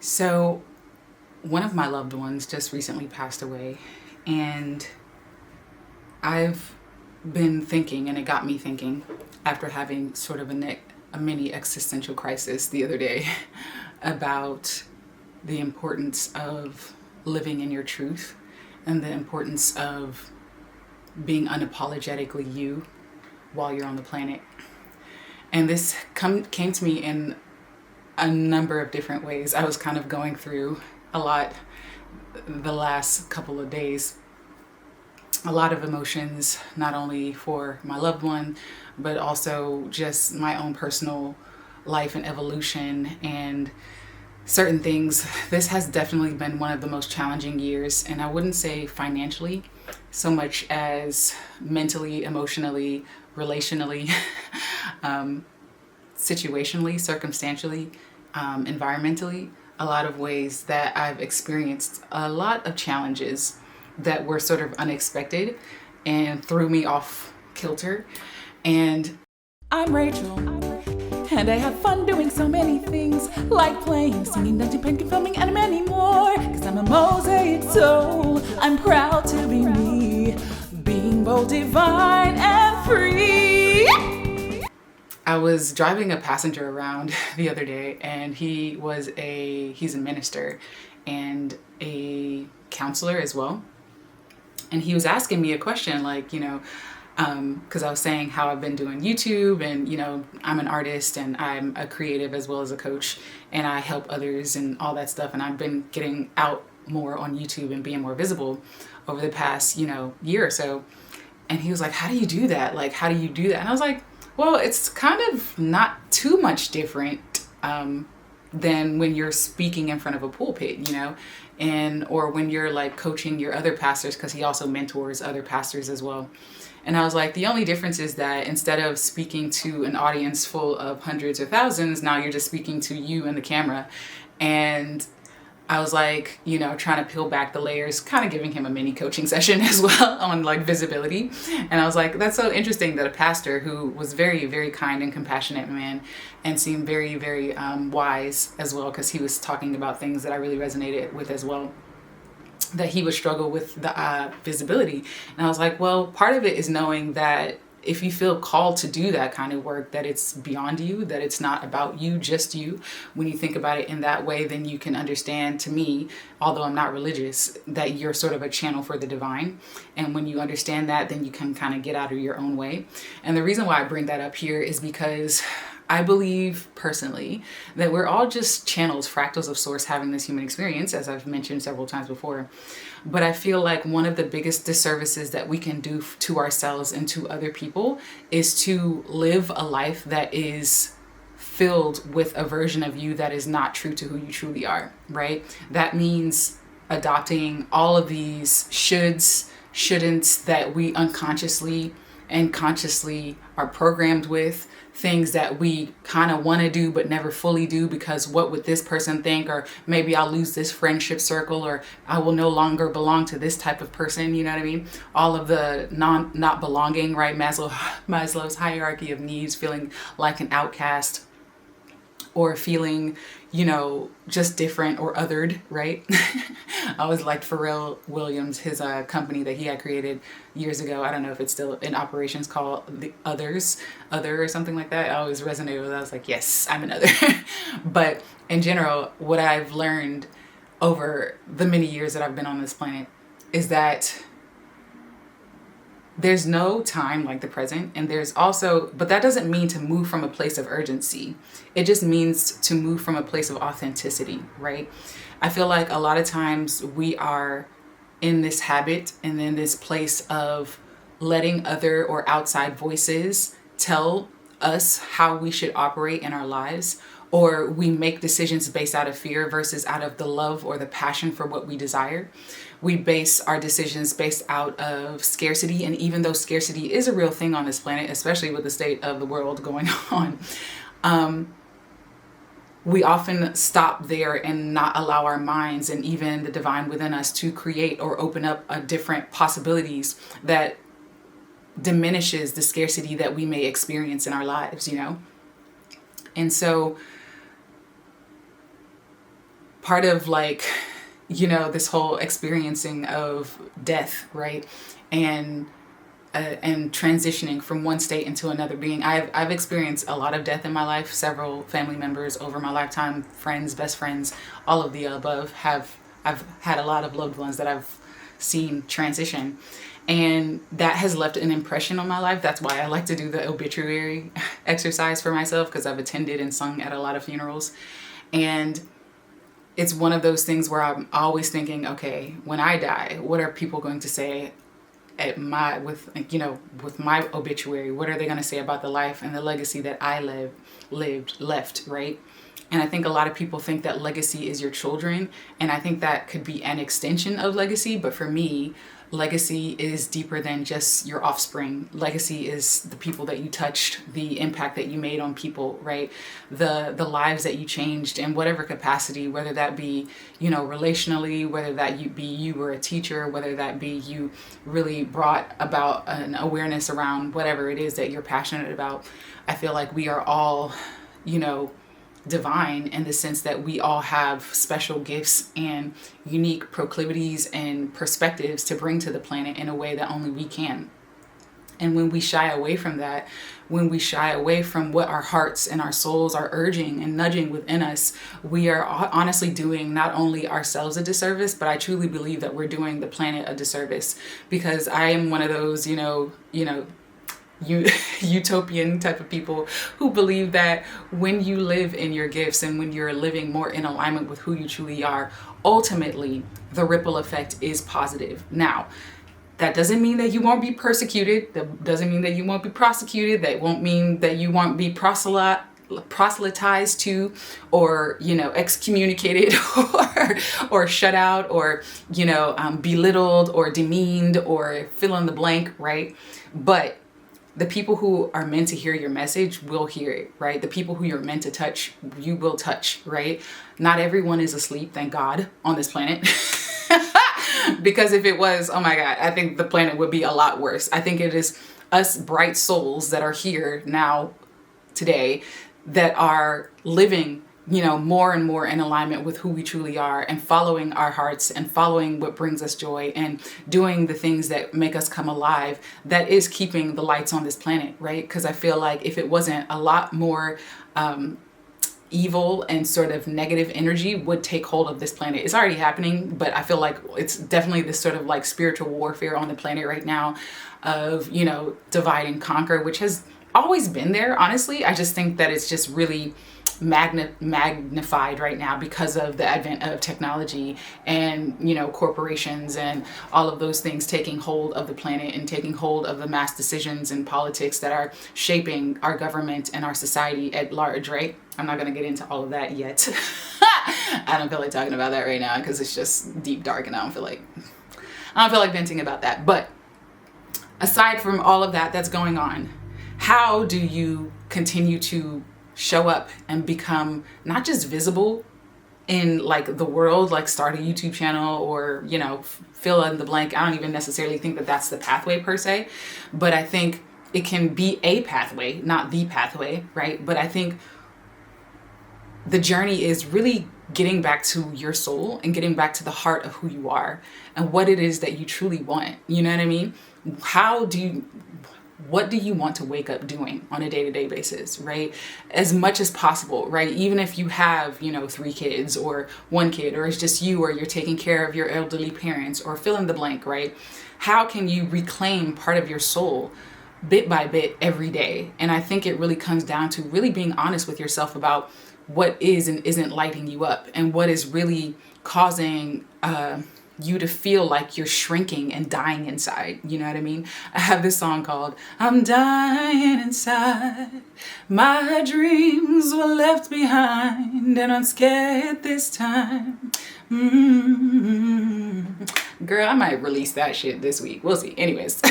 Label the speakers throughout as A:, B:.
A: So, one of my loved ones just recently passed away, and I've been thinking, and it got me thinking after having sort of a mini existential crisis the other day about the importance of living in your truth and the importance of being unapologetically you while you're on the planet. And this came to me in a number of different ways. I was kind of going through a lot the last couple of days, a lot of emotions, not only for my loved one, but also just my own personal life and evolution and certain things. This has definitely been one of the most challenging years, and I wouldn't say financially so much as mentally, emotionally, relationally, situationally, circumstantially, environmentally, a lot of ways that I've experienced a lot of challenges that were sort of unexpected and threw me off kilter. And I'm Rachel, and I have fun doing so many things, like playing, singing, dancing, painting, filming, and many more. Cause I'm a Mosaic soul, I'm proud to be me, being both divine and free. I was driving a passenger around the other day, and he's a minister and a counselor as well. And he was asking me a question like, because I was saying how I've been doing YouTube, and, I'm an artist and I'm a creative as well as a coach, and I help others and all that stuff. And I've been getting out more on YouTube and being more visible over the past, year or so. And he was like, how do you do that? Like, how do you do that? And I was like, well, it's kind of not too much different than when you're speaking in front of a pulpit, or when you're like coaching your other pastors, because he also mentors other pastors as well. And I was like, the only difference is that instead of speaking to an audience full of hundreds or thousands, now you're just speaking to you and the camera. And I was like, trying to peel back the layers, kind of giving him a mini coaching session as well on like visibility. And I was like, that's so interesting that a pastor who was very, very kind and compassionate man and seemed very, very wise as well, because he was talking about things that I really resonated with as well, that he would struggle with the visibility. And I was like, well, part of it is knowing that if you feel called to do that kind of work, that it's beyond you, that it's not about you, just you. When you think about it in that way, then you can understand, to me, although I'm not religious, that you're sort of a channel for the divine. And when you understand that, then you can kind of get out of your own way. And the reason why I bring that up here is because I believe personally that we're all just channels, fractals of source, having this human experience, as I've mentioned several times before. But I feel like one of the biggest disservices that we can do to ourselves and to other people is to live a life that is filled with a version of you that is not true to who you truly are, right? That means adopting all of these shoulds, shouldn'ts that we unconsciously and consciously are programmed with, things that we kind of want to do but never fully do because what would this person think, or maybe I'll lose this friendship circle, or I will no longer belong to this type of person, you know what I mean? All of the not belonging, right? Maslow's hierarchy of needs, feeling like an outcast or feeling, just different or othered, right? I always liked Pharrell Williams, his company that he had created years ago. I don't know if it's still in operations, called the Other or something like that. I always resonated with that. I was like, yes, I'm an other. But in general, what I've learned over the many years that I've been on this planet is that there's no time like the present, and but that doesn't mean to move from a place of urgency. It just means to move from a place of authenticity, right? I feel like a lot of times we are in this habit and in this place of letting other or outside voices tell us how we should operate in our lives, or we make decisions based out of fear versus out of the love or the passion for what we desire. We base our decisions based out of scarcity, and even though scarcity is a real thing on this planet, especially with the state of the world going on, we often stop there and not allow our minds and even the divine within us to create or open up different possibilities that diminishes the scarcity that we may experience in our lives, And so part of like, this whole experiencing of death, right? And transitioning from one state into another being. I've experienced a lot of death in my life. Several family members over my lifetime, friends, best friends, all of the above. I've had a lot of loved ones that I've seen transition, and that has left an impression on my life. That's why I like to do the obituary exercise for myself, because I've attended and sung at a lot of funerals. And it's one of those things where I'm always thinking, okay, when I die, what are people going to say with my obituary? What are they going to say about the life and the legacy that I left, right? And I think a lot of people think that legacy is your children, and I think that could be an extension of legacy. But for me, legacy is deeper than just your offspring. Legacy is the people that you touched, the impact that you made on people, right? The lives that you changed in whatever capacity, whether that be, relationally, whether that be you were a teacher, whether that be you really brought about an awareness around whatever it is that you're passionate about. I feel like we are all, divine in the sense that we all have special gifts and unique proclivities and perspectives to bring to the planet in a way that only we can. And when we shy away from that, when we shy away from what our hearts and our souls are urging and nudging within us, we are honestly doing not only ourselves a disservice, but I truly believe that we're doing the planet a disservice. Because I am one of those, utopian type of people who believe that when you live in your gifts and when you're living more in alignment with who you truly are, ultimately the ripple effect is positive. Now, that doesn't mean that you won't be persecuted. That doesn't mean that you won't be prosecuted. That won't mean that you won't be proselytized to, or excommunicated, or shut out, or belittled or demeaned, or fill in the blank, right? But the people who are meant to hear your message will hear it, right? The people who you're meant to touch, you will touch, right? Not everyone is asleep, thank God, on this planet. Because if it was, oh my God, I think the planet would be a lot worse. I think it is us bright souls that are here now, today, that are living, more and more in alignment with who we truly are, and following our hearts and following what brings us joy and doing the things that make us come alive, that is keeping the lights on this planet, right? Because I feel like if it wasn't, a lot more evil and sort of negative energy would take hold of this planet. It's already happening, but I feel like it's definitely this sort of like spiritual warfare on the planet right now of, divide and conquer, which has always been there, honestly. I just think that it's just really magnified right now because of the advent of technology and corporations and all of those things taking hold of the planet and taking hold of the mass decisions and politics that are shaping our government and our society at large, right? I'm not going to get into all of that yet. I don't feel like talking about that right now because it's just deep, dark, and I don't feel like venting about that. But aside from all of that that's going on, how do you continue to show up and become not just visible in like the world, like start a YouTube channel or, fill in the blank? I don't even necessarily think that that's the pathway per se, but I think it can be a pathway, not the pathway, right? But I think the journey is really getting back to your soul and getting back to the heart of who you are and what it is that you truly want. You know what I mean? What do you want to wake up doing on a day-to-day basis, right? As much as possible, right? Even if you have, 3 kids or 1 kid, or it's just you, or you're taking care of your elderly parents, or fill in the blank, right? How can you reclaim part of your soul bit by bit every day? And I think it really comes down to really being honest with yourself about what is and isn't lighting you up, and what is really causing you to feel like you're shrinking and dying inside. You know what I mean? I have this song called I'm Dying Inside. My dreams were left behind and I'm scared this time. Girl, I might release that shit this week. We'll see. Anyways.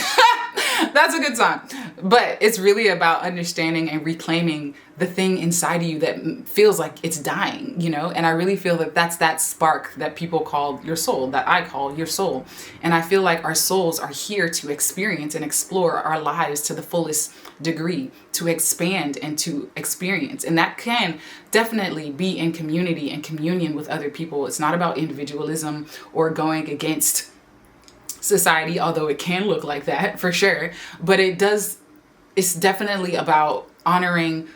A: That's a good song. But it's really about understanding and reclaiming the thing inside of you that feels like it's dying, you know? And I really feel that that's that spark that people call your soul, that I call your soul. And I feel like our souls are here to experience and explore our lives to the fullest degree, to expand and to experience. And that can definitely be in community and communion with other people. It's not about individualism or going against society, although it can look like that for sure. But it's definitely about honoring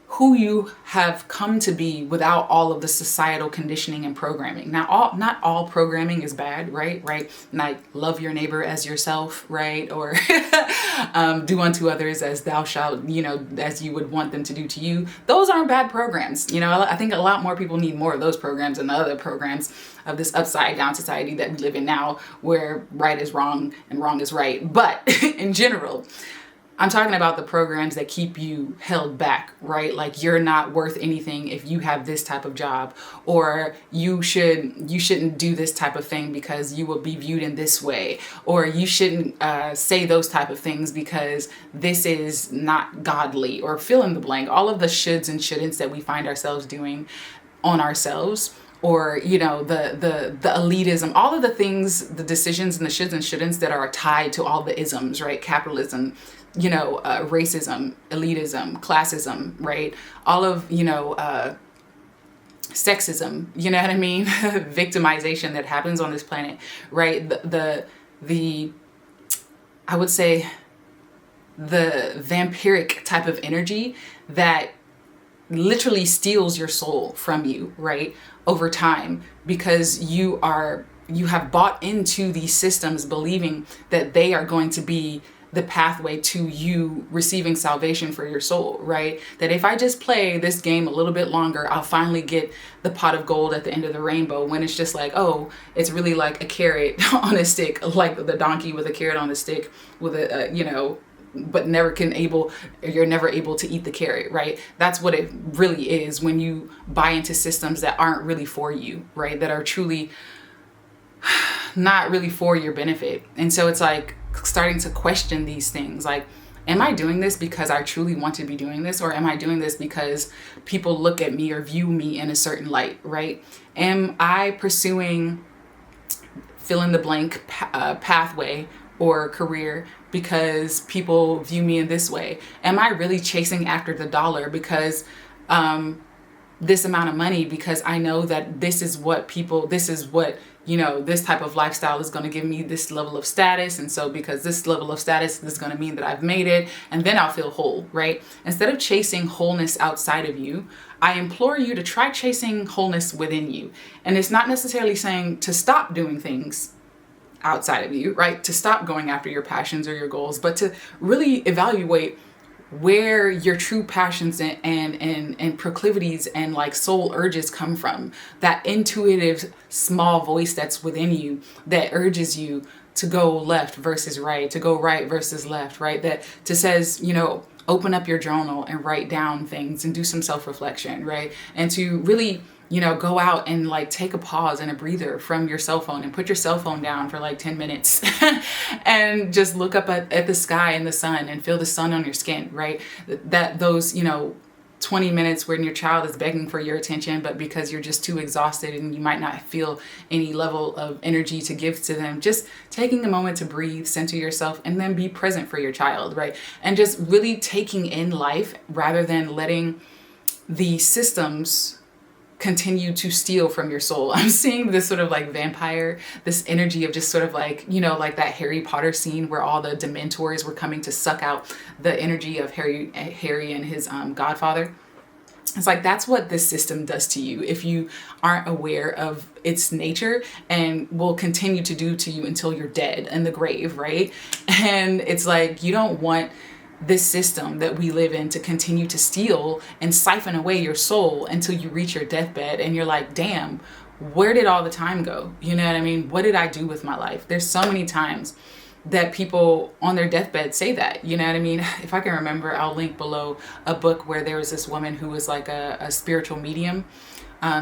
A: who you have come to be without all of the societal conditioning and programming. Now, not all programming is bad, right? Like love your neighbor as yourself, right? Or do unto others as thou shalt, as you would want them to do to you. Those aren't bad programs. I think a lot more people need more of those programs than the other programs of this upside down society that we live in now, where right is wrong and wrong is right. But in general, I'm talking about the programs that keep you held back, right? Like you're not worth anything if you have this type of job, or you shouldn't do this type of thing because you will be viewed in this way, or you shouldn't say those type of things because this is not godly, or fill in the blank. All of the shoulds and shouldn'ts that we find ourselves doing on ourselves, or the elitism, all of the things, the decisions and the shoulds and shouldn'ts that are tied to all the isms, right? Capitalism, racism, elitism, classism, right? All of, sexism, you know what I mean? Victimization that happens on this planet, right? The I would say the vampiric type of energy that literally steals your soul from you, right? Over time, because you have bought into these systems believing that they are going to be the pathway to you receiving salvation for your soul, right? That if I just play this game a little bit longer, I'll finally get the pot of gold at the end of the rainbow, when it's just like, oh, it's really like a carrot on a stick, like the donkey with a carrot on a stick with but you're never able to eat the carrot, right? That's what it really is when you buy into systems that aren't really for you, right? That are truly not really for your benefit. And so it's like starting to question these things, like, am I doing this because I truly want to be doing this? Or am I doing this because people look at me or view me in a certain light, right? Am I pursuing fill in the blank pathway or career because people view me in this way? Am I really chasing after the dollar because this amount of money, because I know that this is what this type of lifestyle is going to give me this level of status. And so because this level of status is going to mean that I've made it, and then I'll feel whole, right? Instead of chasing wholeness outside of you, I implore you to try chasing wholeness within you. And it's not necessarily saying to stop doing things outside of you, right? To stop going after your passions or your goals, but to really evaluate where your true passions and proclivities and like soul urges come from. That intuitive small voice that's within you that urges you to go left versus right, to go right versus left, right? That just says, open up your journal and write down things and do some self-reflection, right? And to really go out and like take a pause and a breather from your cell phone and put your cell phone down for like 10 minutes and just look up at the sky and the sun and feel the sun on your skin, right? That those, 20 minutes when your child is begging for your attention, but because you're just too exhausted and you might not feel any level of energy to give to them, just taking a moment to breathe, center yourself, and then be present for your child, right? And just really taking in life rather than letting the systems continue to steal from your soul. I'm seeing this sort of like vampire, this energy of just sort of like, like that Harry Potter scene where all the Dementors were coming to suck out the energy of Harry and his godfather. It's like, that's what this system does to you if you aren't aware of its nature, and will continue to do to you until you're dead in the grave, right? And it's like, you don't want this system that we live in to continue to steal and siphon away your soul until you reach your deathbed and you're like, damn, where did all the time go? You know what I mean? What did I do with my life? There's so many times that people on their deathbed say that, you know what I mean? If I can remember, I'll link below a book where there was this woman who was like a spiritual medium.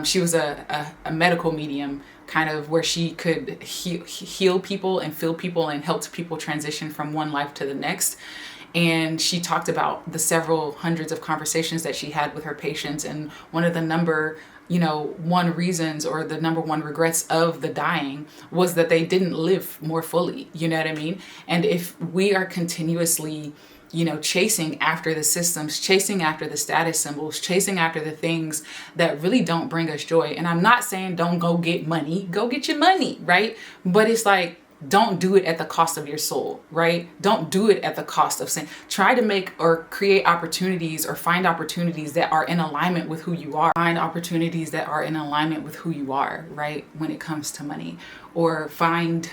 A: She was a medical medium, kind of where she could heal people and fill people and help people transition from one life to the next. And she talked about the several hundreds of conversations that she had with her patients. And one of the number one reasons, or the number one regrets of the dying, was that they didn't live more fully. You know what I mean? And if we are continuously, chasing after the systems, chasing after the status symbols, chasing after the things that really don't bring us joy. And I'm not saying don't go get money, go get your money, right? But it's like, don't do it at the cost of your soul, right? Don't do it at the cost of saying, try to make or create opportunities or find opportunities that are in alignment with who you are. Find opportunities that are in alignment with who you are, right? When it comes to money, or find,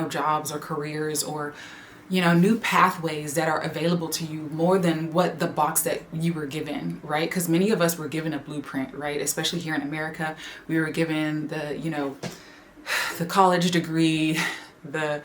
A: jobs or careers or, new pathways that are available to you more than what the box that you were given, right? Because many of us were given a blueprint, right? Especially here in America, we were given the college degree, the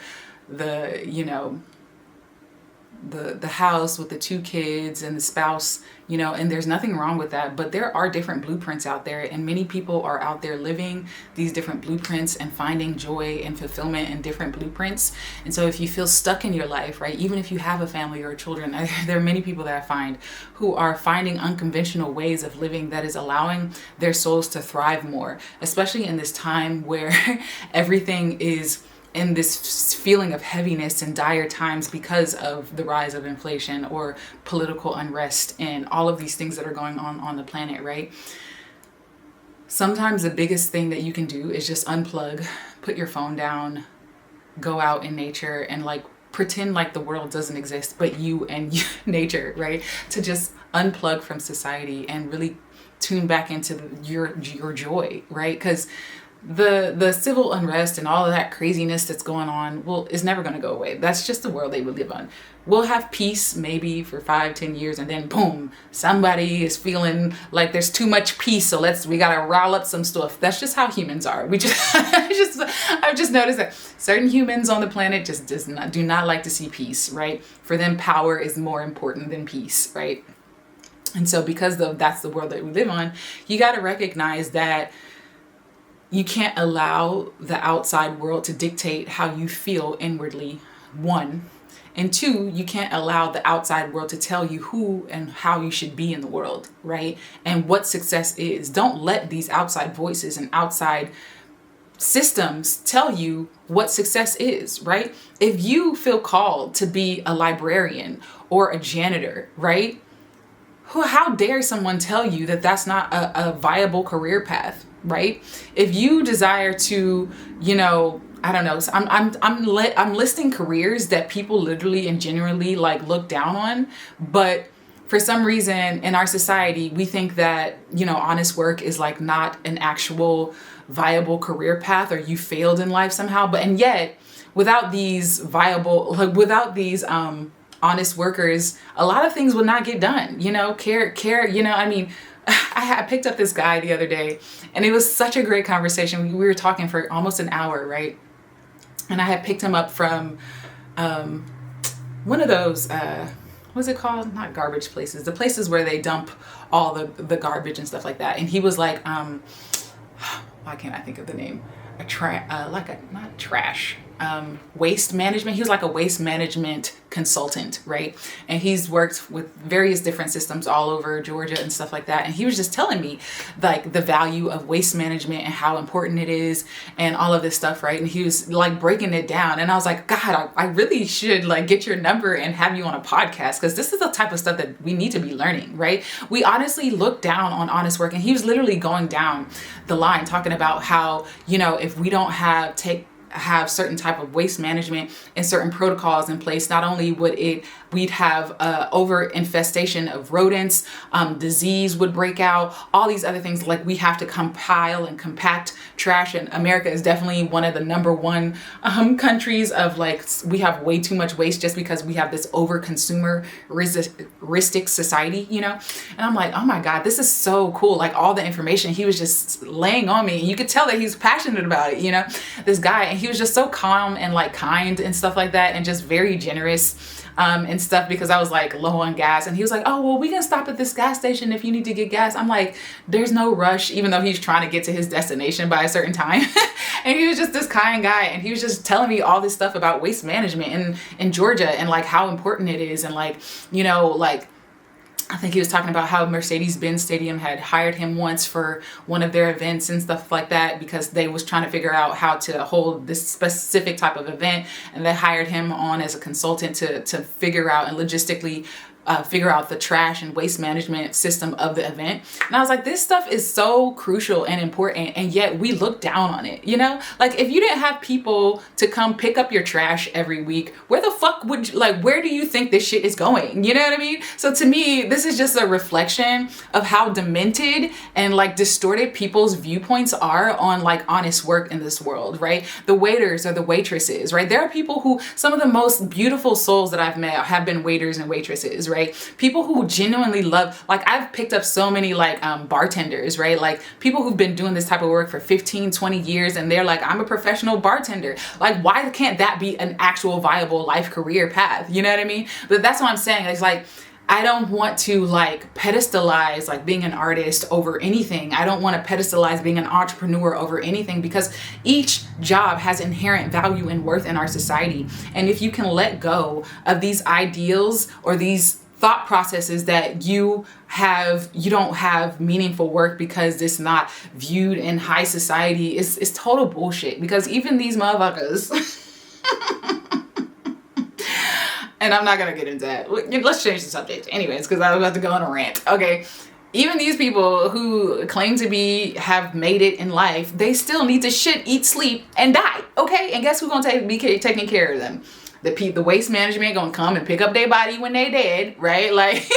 A: house with the 2 kids and the spouse, and there's nothing wrong with that, but there are different blueprints out there, and many people are out there living these different blueprints and finding joy and fulfillment in different blueprints. And so if you feel stuck in your life, right, even if you have a family or children, there are many people that I find who are finding unconventional ways of living that is allowing their souls to thrive more, especially in this time where everything is in this feeling of heaviness and dire times because of the rise of inflation or political unrest and all of these things that are going on the planet, right? Sometimes the biggest thing that you can do is just unplug, put your phone down, go out in nature and pretend like the world doesn't exist, but you and nature, right? To just unplug from society and really tune back into your joy, right? Because the civil unrest and all of that craziness that's going on, is never going to go away. That's just the world they would live on. We'll have peace maybe for 5-10 years, and then boom, somebody is feeling like there's too much peace, so we gotta rile up some stuff. That's just how humans are. I've just noticed that certain humans on the planet just do not like to see peace, right? For them, power is more important than peace, right? And so because that's the world that we live on, you got to recognize that you can't allow the outside world to dictate how you feel inwardly, 1. And 2, you can't allow the outside world to tell you who and how you should be in the world, right? And what success is. Don't let these outside voices and outside systems tell you what success is, right? If you feel called to be a librarian or a janitor, right? How dare someone tell you that that's not a viable career path, right? If you desire to, I don't know, so I'm listing careers that people literally and genuinely look down on, but for some reason in our society, we think that, honest work is not an actual viable career path, or you failed in life somehow. And yet, without these honest workers, a lot of things would not get done. I picked up this guy the other day, and it was such a great conversation. We were talking for almost an hour, right? And I had picked him up from one of those, what's it called? Not garbage places. The places where they dump all the garbage and stuff like that. And he was like, why can't I think of the name? Waste management. He was like a waste management consultant, right? And he's worked with various different systems all over Georgia and stuff like that. And he was just telling me the value of waste management and how important it is and all of this stuff, right? And he was breaking it down. And I was like, God, I really should get your number and have you on a podcast, because this is the type of stuff that we need to be learning, right? We honestly look down on honest work. And he was literally going down the line talking about how, if we don't have certain type of waste management and certain protocols in place, not only we'd have over infestation of rodents, disease would break out, all these other things. We have to compile and compact trash, and America is definitely one of the number one countries of we have way too much waste just because we have this over consumeristic society, And I'm like, oh my God, this is so cool. All the information he was just laying on me, and you could tell that he's passionate about it, this guy. And he was just so calm and kind and stuff like that, and just very generous. and stuff because I was like low on gas. And he was like, oh, well, we can stop at this gas station if you need to get gas. I'm like, there's no rush, even though he's trying to get to his destination by a certain time. And he was just this kind guy. And he was just telling me all this stuff about waste management in Georgia and like how important it is. And like, you know, like, I think he was talking about how Mercedes-Benz Stadium had hired him once for one of their events and stuff like that because they was trying to figure out how to hold this specific type of event, and they hired him on as a consultant to figure out and logistically figure out the trash and waste management system of the event. And I was like, this stuff is so crucial and important, and yet we look down on it, you know? Like, if you didn't have people to come pick up your trash every week, where the fuck would you, like, where do you think this shit is going? You know what I mean? So to me, this is just a reflection of how demented and like distorted people's viewpoints are on like honest work in this world, right? The waiters or the waitresses, right? There are people who, some of the most beautiful souls that I've met have been waiters and waitresses, right? People who genuinely love, like I've picked up so many like bartenders, right? Like people who've been doing this type of work for 15, 20 years and they're like, I'm a professional bartender. Like, why can't that be an actual viable life career path? You know what I mean? But that's what I'm saying. It's like, I don't want to like pedestalize like being an artist over anything. I don't want to pedestalize being an entrepreneur over anything, because each job has inherent value and worth in our society. And if you can let go of these ideals or these thought processes that you don't have meaningful work because it's not viewed in high society, it's total bullshit. Because even these motherfuckers and I'm not gonna get into that. Let's change the subject anyways, because I was about to go on a rant. Okay, even these people who claim to have made it in life, they still need to shit, eat, sleep, and die. Okay, and guess who's gonna be taking care of them? The waste management gonna come and pick up their body when they dead, right? Like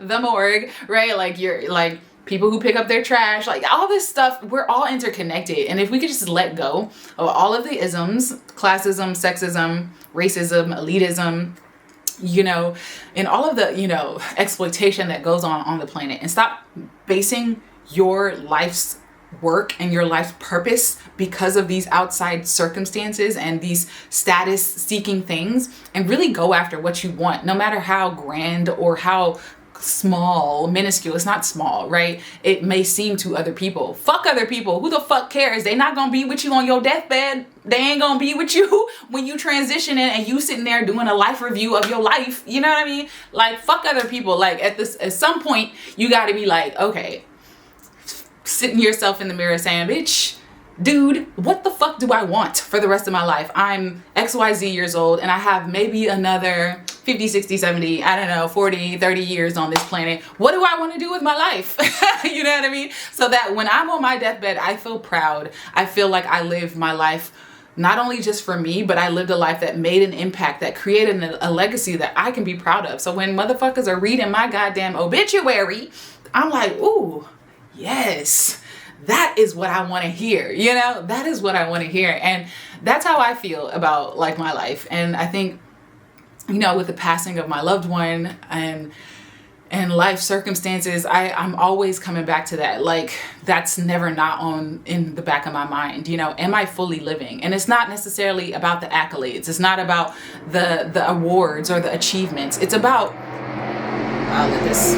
A: the morgue, right? Like you're like people who pick up their trash, like all this stuff, we're all interconnected. And if we could just let go of all of the isms, classism, sexism, racism, elitism, you know, and all of the, you know, exploitation that goes on the planet, and stop basing your life's work and your life's purpose because of these outside circumstances and these status seeking things, and really go after what you want, no matter how grand or how small, minuscule. It's not small, right? It may seem to other people. Fuck other people. Who the fuck cares? They not gonna be with you on your deathbed. They ain't gonna be with you when you transition in and you sitting there doing a life review of your life. You know what I mean? Like, fuck other people. Like at some point you gotta be like, okay, sitting yourself in the mirror saying, bitch, dude, what the fuck do I want for the rest of my life? I'm XYZ years old and I have maybe another 50, 60, 70, I don't know, 40, 30 years on this planet. What do I want to do with my life? You know what I mean? So that when I'm on my deathbed, I feel proud. I feel like I lived my life not only just for me, but I lived a life that made an impact, that created a legacy that I can be proud of. So when motherfuckers are reading my goddamn obituary, I'm like, ooh, yes. That is what I want to hear, you know? That is what I want to hear. And that's how I feel about like my life. And I think, you know, with the passing of my loved one and life circumstances, I'm always coming back to that. Like, that's never not in the back of my mind. You know, am I fully living? And it's not necessarily about the accolades. It's not about the awards or the achievements. It's about, I'll let this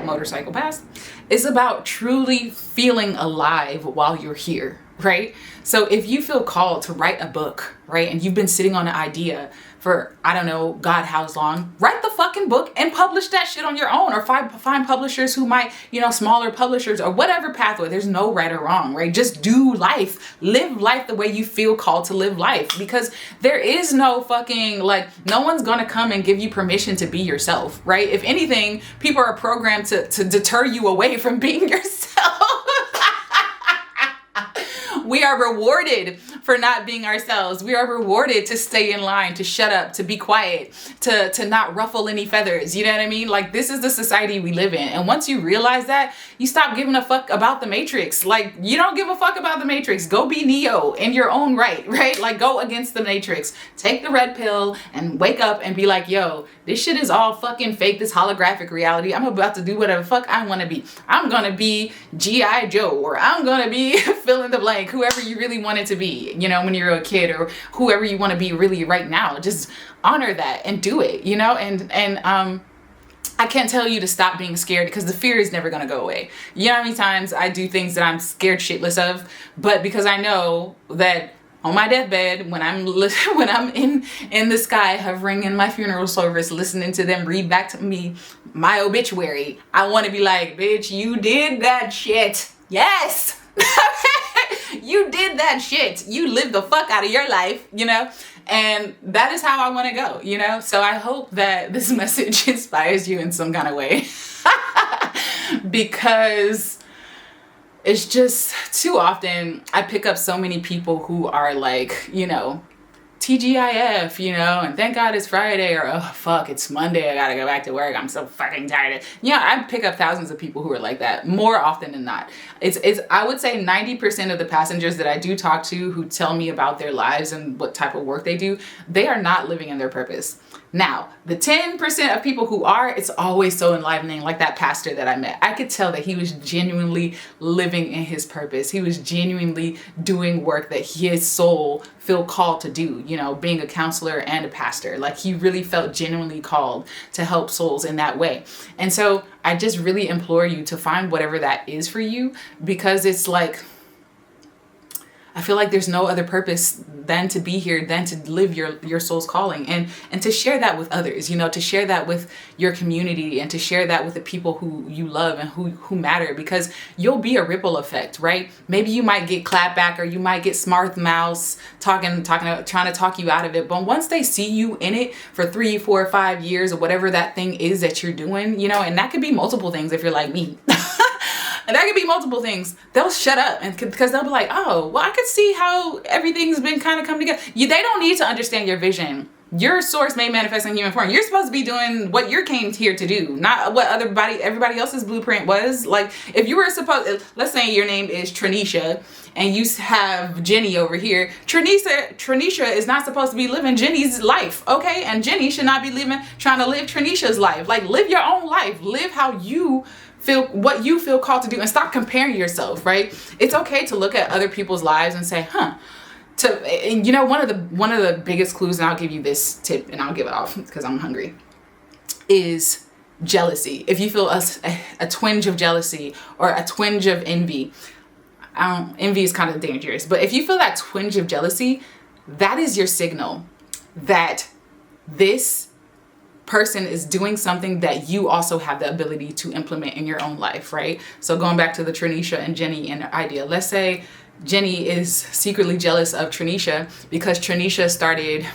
A: motorcycle pass. It's about truly feeling alive while you're here, right? So if you feel called to write a book, right, and you've been sitting on an idea for, I don't know, God, how long, write the fucking book and publish that shit on your own, or find publishers who might, you know, smaller publishers or whatever pathway. There's no right or wrong, right? Just do life, live life the way you feel called to live life, because there is no fucking, like, no one's gonna come and give you permission to be yourself, right? If anything, people are programmed to deter you away from being yourself. We are rewarded for not being ourselves. We are rewarded to stay in line, to shut up, to be quiet, to not ruffle any feathers. You know what I mean? Like, this is the society we live in. And once you realize that, you stop giving a fuck about the Matrix. Like, you don't give a fuck about the Matrix. Go be Neo in your own right? Like, go against the Matrix. Take the red pill and wake up and be like, yo, this shit is all fucking fake, this holographic reality. I'm about to do whatever fuck I want to be. I'm gonna be G.I. Joe, or I'm gonna be fill in the blank, whoever you really want it to be. you know, when you're a kid, or whoever you want to be really right now. Just honor that and do it, you know, and I can't tell you to stop being scared, because the fear is never going to go away. You know how many times I do things that I'm scared shitless of, but because I know that on my deathbed, when I'm in the sky, hovering in my funeral service, listening to them read back to me my obituary, I want to be like, bitch, you did that shit. Yes. You did that shit. You lived the fuck out of your life, you know? And that is how I want to go, you know? So I hope that this message inspires you in some kind of way. Because it's just too often I pick up so many people who are like, you know, TGIF, you know, and thank God it's Friday, or oh fuck, it's Monday, I gotta go back to work, I'm so fucking tired. Yeah, I pick up thousands of people who are like that more often than not. It's I would say 90% of the passengers that I do talk to who tell me about their lives and what type of work they do, they are not living in their purpose. Now, the 10% of people who are, it's always so enlivening, like that pastor that I met. I could tell that he was genuinely living in his purpose. He was genuinely doing work that his soul felt called to do, you know, being a counselor and a pastor. Like, he really felt genuinely called to help souls in that way. And so I just really implore you to find whatever that is for you, because it's like, I feel like there's no other purpose than to be here, than to live your soul's calling, and to share that with others, you know, to share that with your community, and to share that with the people who you love and who matter, because you'll be a ripple effect, right? Maybe you might get clapped back, or you might get smart mouths trying to talk you out of it. But once they see you in it for 3, 4, 5 years, or whatever that thing is that you're doing, you know, and that could be multiple things if you're like me. And that could be multiple things. They'll shut up, and because they'll be like, oh, well, I could see how everything's been kind of coming together. They don't need to understand your vision. Your source may manifest in human form. You're supposed to be doing what you came here to do, not what everybody else's blueprint was. Like, if you were supposed, let's say your name is Tranisha, and you have Jenny over here. Tranisha is not supposed to be living Jenny's life, okay? And Jenny should not be trying to live Tranisha's life. Like, live your own life. Live how you feel, what you feel called to do, and stop comparing yourself, right? It's okay to look at other people's lives and say, and you know, one of the biggest clues, and I'll give you this tip and I'll give it off because I'm hungry, is jealousy. If you feel a twinge of jealousy or a twinge of envy, envy is kind of dangerous, but if you feel that twinge of jealousy, that is your signal that this person is doing something that you also have the ability to implement in your own life, right? So going back to the Tranisha and Jenny and idea, let's say Jenny is secretly jealous of Tranisha because Tranisha started,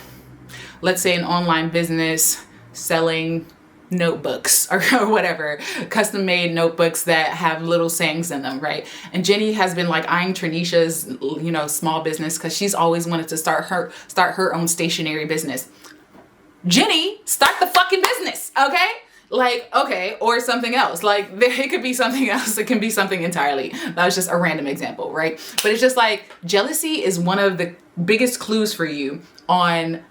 A: let's say, an online business selling notebooks or whatever, custom made notebooks that have little sayings in them, right? And Jenny has been like eyeing Tranisha's, you know, small business because she's always wanted to start her own stationery business. Jenny, start the fucking business, okay? Like, okay, or something else. Like, it could be something else. It can be something entirely. That was just a random example, right? But it's just like, jealousy is one of the biggest clues for you on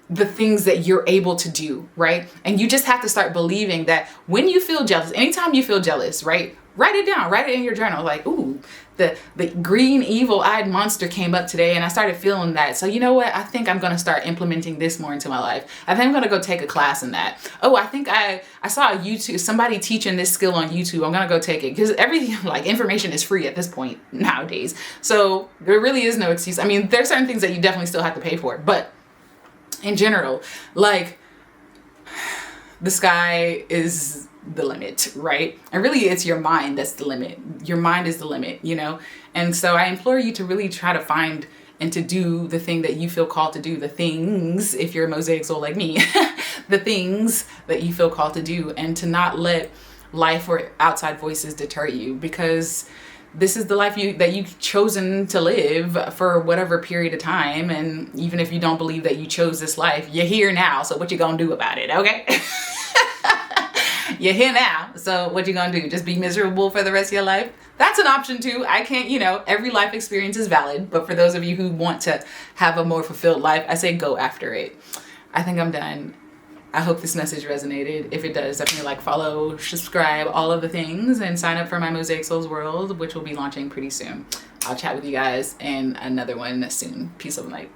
A: the things that you're able to do, right? And you just have to start believing that when you feel jealous, anytime you feel jealous, right? Write it down, write it in your journal. Like, ooh, the green evil-eyed monster came up today and I started feeling that. So you know what? I think I'm going to start implementing this more into my life. I think I'm going to go take a class in that. Oh, I think I saw somebody teaching this skill on YouTube. I'm going to go take it, because everything, like, information is free at this point nowadays. So there really is no excuse. I mean, there's certain things that you definitely still have to pay for, but in general, like, the sky is the limit, right? And really it's your mind that's the limit. Your mind is the limit, you know? And so I implore you to really try to find and to do the thing that you feel called to do, the things, if you're a Mosaic soul like me, the things that you feel called to do, and to not let life or outside voices deter you, because this is the life that you've chosen to live for whatever period of time. And even if you don't believe that you chose this life, you're here now. So what you gonna do about it, okay? You're here now. So what you gonna do? Just be miserable for the rest of your life? That's an option too. I can't, you know, every life experience is valid. But for those of you who want to have a more fulfilled life, I say go after it. I think I'm done. I hope this message resonated. If it does, definitely like, follow, subscribe, all of the things, and sign up for my Mosaic Souls World, which will be launching pretty soon. I'll chat with you guys in another one soon. Peace of the night.